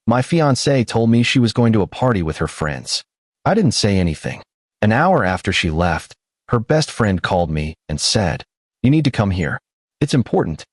My fiancée told me she was going to a party with her friends. I didn't say anything. An hour after she left, her best friend called me and said, "You need to come here. It's important."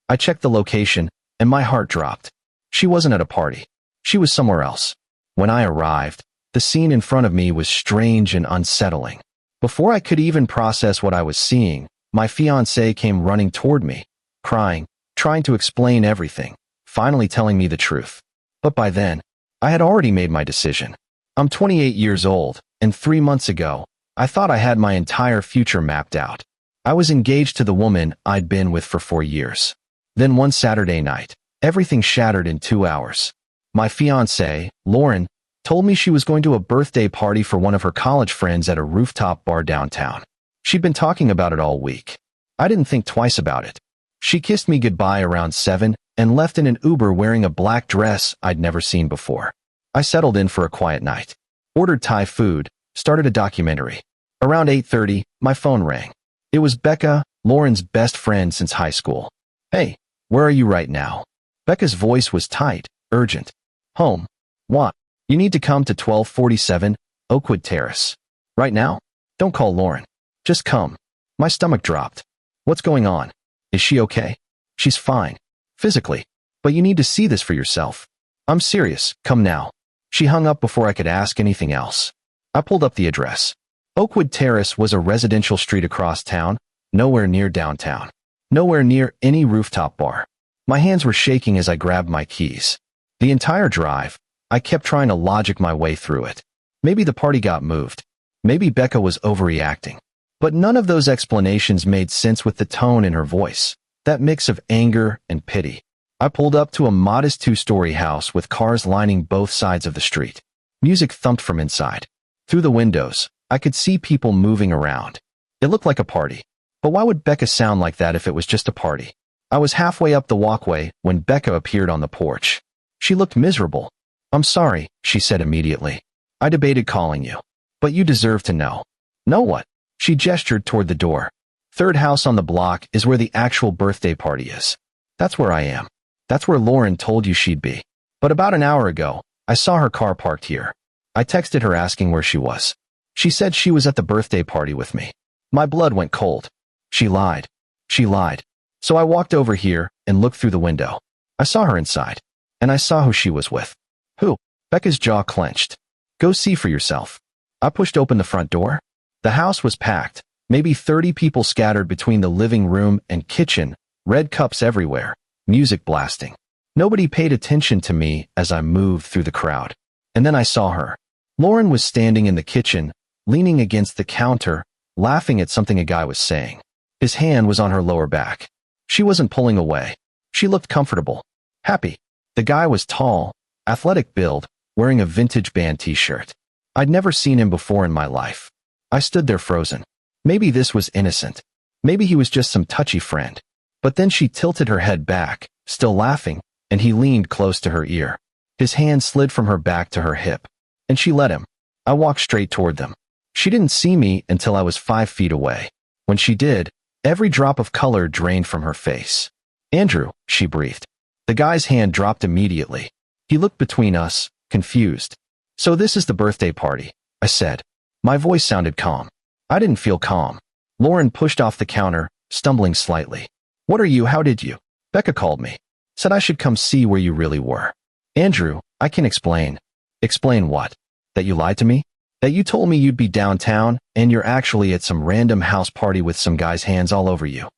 I checked the location, and my heart dropped. She wasn't at a party. She was somewhere else. When I arrived, the scene in front of me was strange and unsettling. Before I could even process what I was seeing, my fiancée came running toward me, crying, trying to explain everything, finally telling me the truth. But by then, I had already made my decision. I'm 28 years old, and 3 months ago, I thought I had my entire future mapped out. I was engaged to the woman I'd been with for 4 years. Then one Saturday night, everything shattered in 2 hours. My fiancée, Lauren, told me she was going to a birthday party for one of her college friends at a rooftop bar downtown. She'd been talking about it all week. I didn't think twice about it. She kissed me goodbye around 7 and left in an Uber wearing a black dress I'd never seen before. I settled in for a quiet night, ordered Thai food, started a documentary. Around 8:30, my phone rang. It was Becca, Lauren's best friend since high school. "Hey, where are you right now?" Becca's voice was tight, urgent. "Home. What? You need to come to 1247 Oakwood Terrace. Right now? Don't call Lauren. Just come." My stomach dropped. "What's going on? Is she okay?" "She's fine. Physically. But you need to see this for yourself." "I'm serious. Come now." She hung up before I could ask anything else. I pulled up the address. Oakwood Terrace was a residential street across town, nowhere near downtown. Nowhere near any rooftop bar. My hands were shaking as I grabbed my keys. The entire drive, I kept trying to logic my way through it. Maybe the party got moved. Maybe Becca was overreacting. But none of those explanations made sense with the tone in her voice, that mix of anger and pity. I pulled up to a modest 2-story house with cars lining both sides of the street. Music thumped from inside. Through the windows, I could see people moving around. It looked like a party. But why would Becca sound like that if it was just a party? I was halfway up the walkway when Becca appeared on the porch. She looked miserable. "I'm sorry," she said immediately. "I debated calling you. But you deserve to know." "Know what?" She gestured toward the door. "Third house on the block is where the actual birthday party is. That's where I am. That's where Lauren told you she'd be. But about an hour ago, I saw her car parked here. I texted her asking where she was. She said she was at the birthday party with me. My blood went cold. She lied. She lied. So I walked over here and looked through the window. I saw her inside. And I saw who she was with." "Who?" Becca's jaw clenched. "Go see for yourself." I pushed open the front door. The house was packed, maybe 30 people scattered between the living room and kitchen, red cups everywhere, music blasting. Nobody paid attention to me as I moved through the crowd. And then I saw her. Lauren was standing in the kitchen, leaning against the counter, laughing at something a guy was saying. His hand was on her lower back. She wasn't pulling away. She looked comfortable, happy. The guy was tall, athletic build, wearing a vintage band t-shirt. I'd never seen him before in my life. I stood there frozen. Maybe this was innocent. Maybe he was just some touchy friend. But then she tilted her head back, still laughing, and he leaned close to her ear. His hand slid from her back to her hip, and she let him. I walked straight toward them. She didn't see me until I was 5 feet away. When she did, every drop of color drained from her face. "Andrew," she breathed. The guy's hand dropped immediately. He looked between us, confused. "So this is the birthday party," I said. My voice sounded calm. I didn't feel calm. Lauren pushed off the counter, stumbling slightly. "What are you? How did you?" "Becca called me. Said I should come see where you really were." "Andrew, I can explain." "Explain what? That you lied to me? That you told me you'd be downtown, and you're actually at some random house party with some guy's hands all over you?"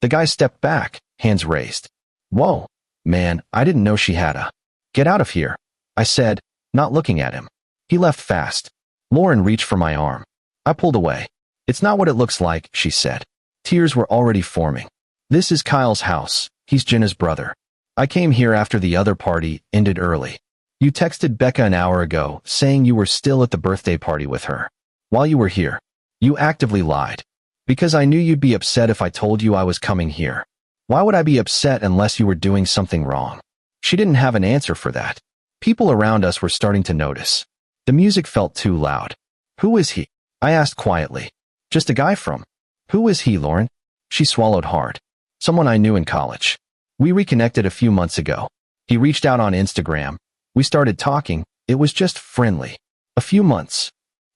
The guy stepped back, hands raised. "Whoa, man, I didn't know she had a..." "Get out of here," I said, not looking at him. He left fast. Lauren reached for my arm. I pulled away. "It's not what it looks like," she said. Tears were already forming. "This is Kyle's house. He's Jenna's brother. I came here after the other party ended early. You texted Becca an hour ago saying you were still at the birthday party with her. While you were here, you actively lied. Because I knew you'd be upset if I told you I was coming here. Why would I be upset unless you were doing something wrong?" She didn't have an answer for that. People around us were starting to notice. The music felt too loud. "Who is he?" I asked quietly. "Just a guy from..." "Who is he, Lauren?" She swallowed hard. "Someone I knew in college. We reconnected a few months ago. He reached out on Instagram, We started talking. It was just friendly. A few months.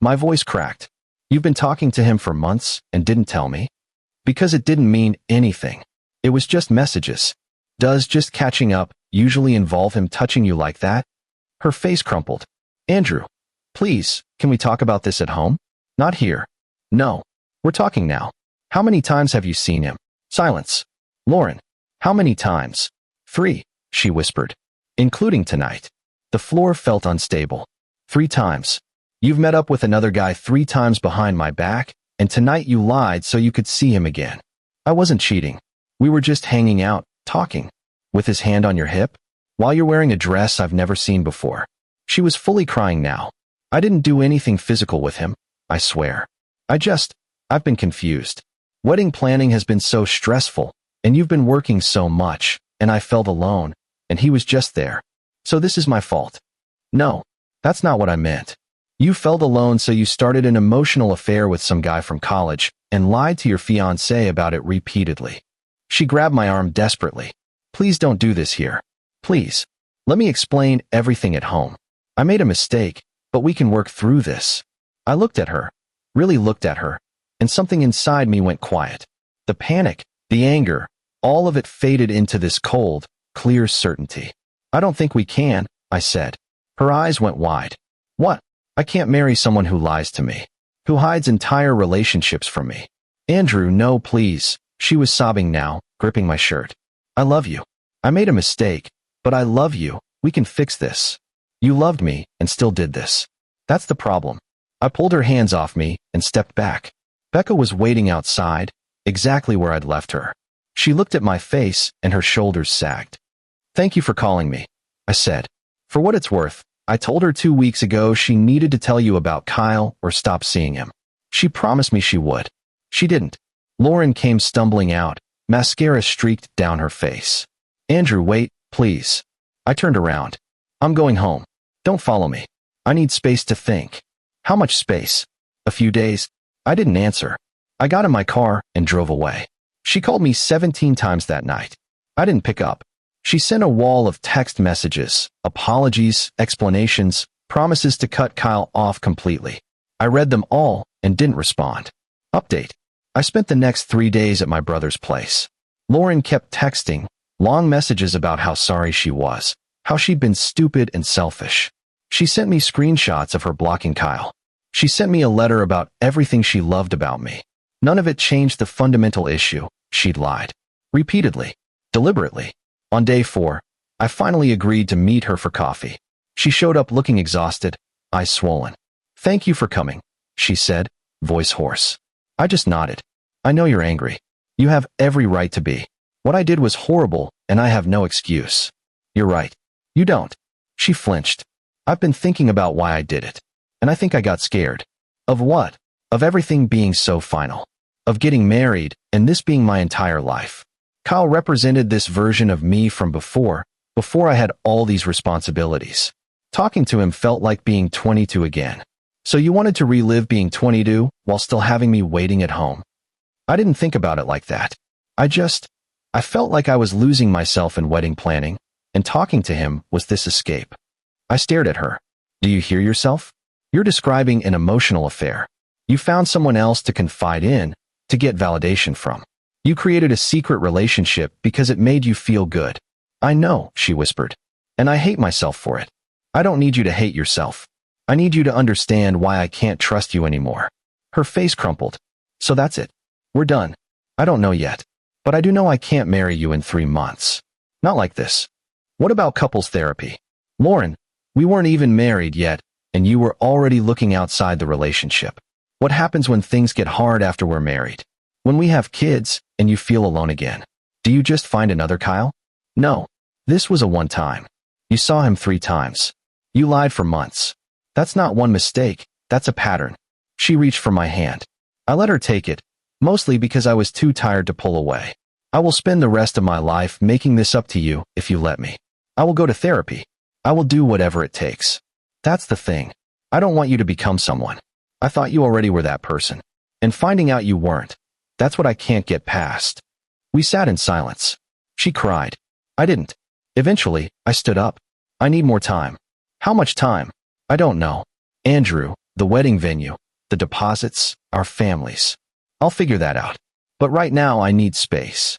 My voice cracked. You've been talking to him for months and didn't tell me? Because it didn't mean anything. It was just messages. Does just catching up usually involve him touching you like that? Her face crumpled. Andrew, please, can we talk about this at home? Not here. No. We're talking now. How many times have you seen him? Silence. Lauren, how many times? 3, she whispered. Including tonight. The floor felt unstable. 3 times. You've met up with another guy 3 times behind my back, and tonight you lied so you could see him again. I wasn't cheating. We were just hanging out, talking. With his hand on your hip? While you're wearing a dress I've never seen before. She was fully crying now. I didn't do anything physical with him, I swear. I've been confused. Wedding planning has been so stressful, and you've been working so much, and I felt alone, and he was just there. So this is my fault. No, that's not what I meant. You felt alone, so you started an emotional affair with some guy from college and lied to your fiancée about it repeatedly. She grabbed my arm desperately. Please don't do this here. Please. Let me explain everything at home. I made a mistake, but we can work through this. I looked at her, really looked at her, and something inside me went quiet. The panic, the anger, all of it faded into this cold, clear certainty. I don't think we can, I said. Her eyes went wide. What? I can't marry someone who lies to me, who hides entire relationships from me. Andrew, no, please. She was sobbing now, gripping my shirt. I love you. I made a mistake, but I love you. We can fix this. You loved me and still did this. That's the problem. I pulled her hands off me and stepped back. Becca was waiting outside, exactly where I'd left her. She looked at my face and her shoulders sagged. Thank you for calling me, I said. For what it's worth, I told her 2 weeks ago she needed to tell you about Kyle or stop seeing him. She promised me she would. She didn't. Lauren came stumbling out, mascara streaked down her face. Andrew, wait, please. I turned around. I'm going home. Don't follow me. I need space to think. How much space? A few days. I didn't answer. I got in my car and drove away. She called me 17 times that night. I didn't pick up. She sent a wall of text messages, apologies, explanations, promises to cut Kyle off completely. I read them all and didn't respond. Update. I spent the next 3 days at my brother's place. Lauren kept texting, long messages about how sorry she was, how she'd been stupid and selfish. She sent me screenshots of her blocking Kyle. She sent me a letter about everything she loved about me. None of it changed the fundamental issue. She'd lied. Repeatedly. Deliberately. On day 4, I finally agreed to meet her for coffee. She showed up looking exhausted, eyes swollen. Thank you for coming, she said, voice hoarse. I just nodded. I know you're angry. You have every right to be. What I did was horrible, and I have no excuse. You're right. You don't. She flinched. I've been thinking about why I did it. And I think I got scared. Of what? Of everything being so final. Of getting married, and this being my entire life. Kyle represented this version of me from before I had all these responsibilities. Talking to him felt like being 22 again. So you wanted to relive being 22 while still having me waiting at home? I didn't think about it like that. I felt like I was losing myself in wedding planning, and talking to him was this escape. I stared at her. Do you hear yourself? You're describing an emotional affair. You found someone else to confide in, to get validation from. You created a secret relationship because it made you feel good. I know, she whispered. And I hate myself for it. I don't need you to hate yourself. I need you to understand why I can't trust you anymore. Her face crumpled. So that's it. We're done. I don't know yet. But I do know I can't marry you in 3 months. Not like this. What about couples therapy? Lauren, we weren't even married yet, and you were already looking outside the relationship. What happens when things get hard after we're married? When we have kids, and you feel alone again? Do you just find another Kyle? No. This was a one-time. You saw him 3 times. You lied for months. That's not one mistake, that's a pattern. She reached for my hand. I let her take it, mostly because I was too tired to pull away. I will spend the rest of my life making this up to you if you let me. I will go to therapy. I will do whatever it takes. That's the thing. I don't want you to become someone. I thought you already were that person. And finding out you weren't. That's what I can't get past. We sat in silence. She cried. I didn't. Eventually, I stood up. I need more time. How much time? I don't know. Andrew, the wedding venue, the deposits, our families. I'll figure that out. But right now I need space.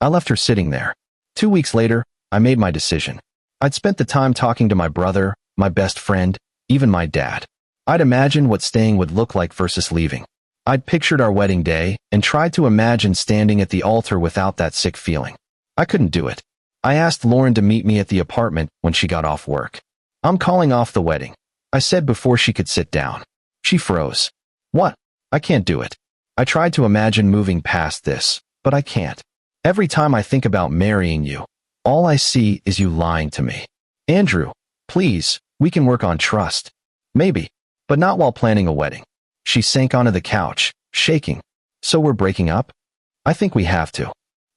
I left her sitting there. 2 weeks later, I made my decision. I'd spent the time talking to my brother, my best friend, even my dad. I'd imagined what staying would look like versus leaving. I'd pictured our wedding day and tried to imagine standing at the altar without that sick feeling. I couldn't do it. I asked Lauren to meet me at the apartment when she got off work. I'm calling off the wedding, I said before she could sit down. She froze. What? I can't do it. I tried to imagine moving past this, but I can't. Every time I think about marrying you, all I see is you lying to me. Andrew, please, we can work on trust. Maybe, but not while planning a wedding. She sank onto the couch, shaking. So we're breaking up? I think we have to.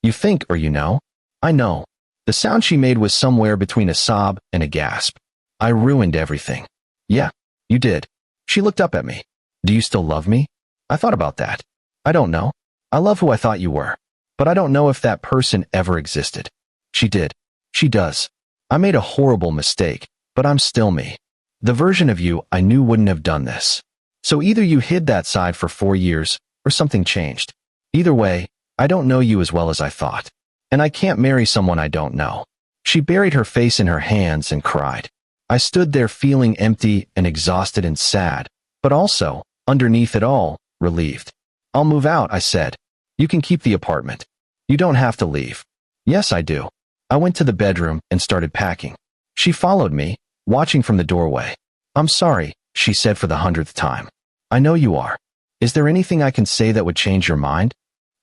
You think or you know? I know. The sound she made was somewhere between a sob and a gasp. I ruined everything. Yeah, you did. She looked up at me. Do you still love me? I thought about that. I don't know. I love who I thought you were. But I don't know if that person ever existed. She did. She does. I made a horrible mistake, but I'm still me. The version of you I knew wouldn't have done this. So either you hid that side for 4 years, or something changed. Either way, I don't know you as well as I thought. And I can't marry someone I don't know. She buried her face in her hands and cried. I stood there feeling empty and exhausted and sad, but also, underneath it all, relieved. I'll move out, I said. You can keep the apartment. You don't have to leave. Yes, I do. I went to the bedroom and started packing. She followed me, watching from the doorway. I'm sorry, she said for the 100th time. I know you are. Is there anything I can say that would change your mind?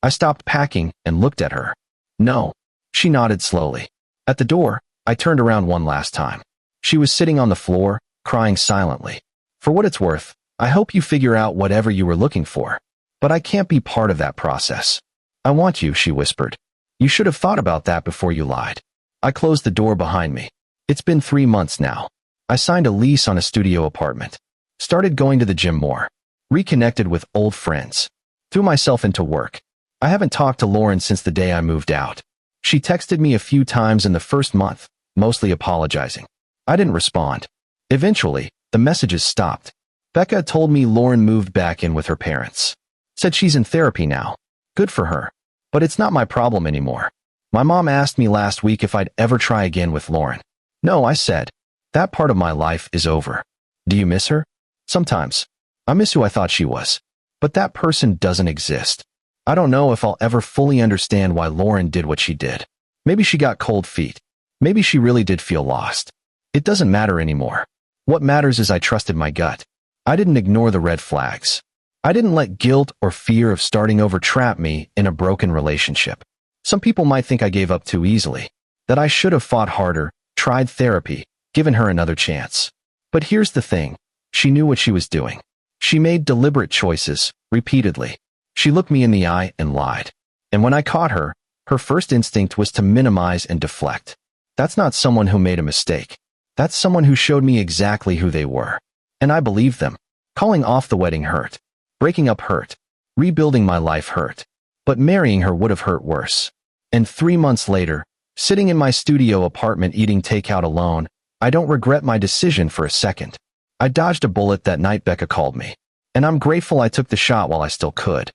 I stopped packing and looked at her. No. She nodded slowly. At the door, I turned around one last time. She was sitting on the floor, crying silently. For what it's worth, I hope you figure out whatever you were looking for. But I can't be part of that process. I want you, she whispered. You should have thought about that before you lied. I closed the door behind me. It's been 3 months now. I signed a lease on a studio apartment. Started going to the gym more. Reconnected with old friends. Threw myself into work. I haven't talked to Lauren since the day I moved out. She texted me a few times in the first month, mostly apologizing. I didn't respond. Eventually, the messages stopped. Becca told me Lauren moved back in with her parents. Said she's in therapy now. Good for her. But it's not my problem anymore. My mom asked me last week if I'd ever try again with Lauren. No, I said. That part of my life is over. Do you miss her? Sometimes. I miss who I thought she was. But that person doesn't exist. I don't know if I'll ever fully understand why Lauren did what she did. Maybe she got cold feet. Maybe she really did feel lost. It doesn't matter anymore. What matters is I trusted my gut. I didn't ignore the red flags. I didn't let guilt or fear of starting over trap me in a broken relationship. Some people might think I gave up too easily, that I should have fought harder, tried therapy, given her another chance. But here's the thing. She knew what she was doing. She made deliberate choices, repeatedly. She looked me in the eye and lied. And when I caught her, her first instinct was to minimize and deflect. That's not someone who made a mistake. That's someone who showed me exactly who they were. And I believed them. Calling off the wedding hurt. Breaking up hurt. Rebuilding my life hurt. But marrying her would have hurt worse. And 3 months later, sitting in my studio apartment eating takeout alone, I don't regret my decision for a second. I dodged a bullet that night Becca called me. And I'm grateful I took the shot while I still could.